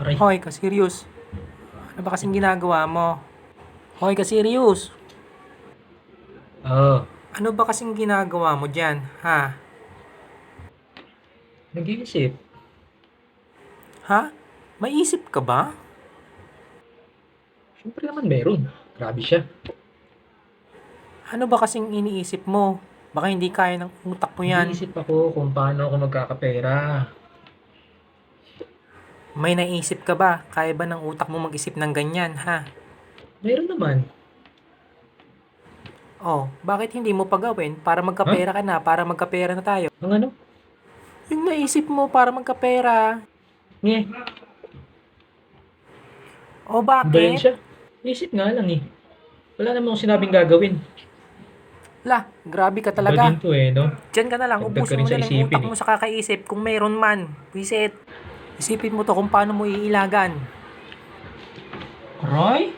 Aray. Hoy, ka-serious. Ano ba kasing ginagawa mo? Hoy, ka-serious. Oo. Ano ba kasing ginagawa mo dyan, ha? Nag-iisip. Ha? May isip ka ba? Siyempre naman meron. Grabe siya. Ano ba kasing iniisip mo? Baka hindi kaya ng utak mo yan. Nag-iisip ako kung paano ako magkakapera. May naisip ka ba? Kaya ba ng utak mo mag-isip ng ganyan, ha? Meron naman. Oh, bakit hindi mo pa gawin para Ha? magkapera ka na, para magkapera na tayo? Ang ano? Yung naisip mo para magkapera. Nye. O Ba yan bakit? siya? Isip nga lang eh. Wala naman akong sinabing gagawin. La, grabe ka Iba talaga. din to eh, no? Diyan ka na lang, Dagdag ka ubusin rin mo sa na lang yung isipin utak mo eh. sa kakaisip kung meron man. Reset. Isipin mo to kung paano mo iilagan. Aray?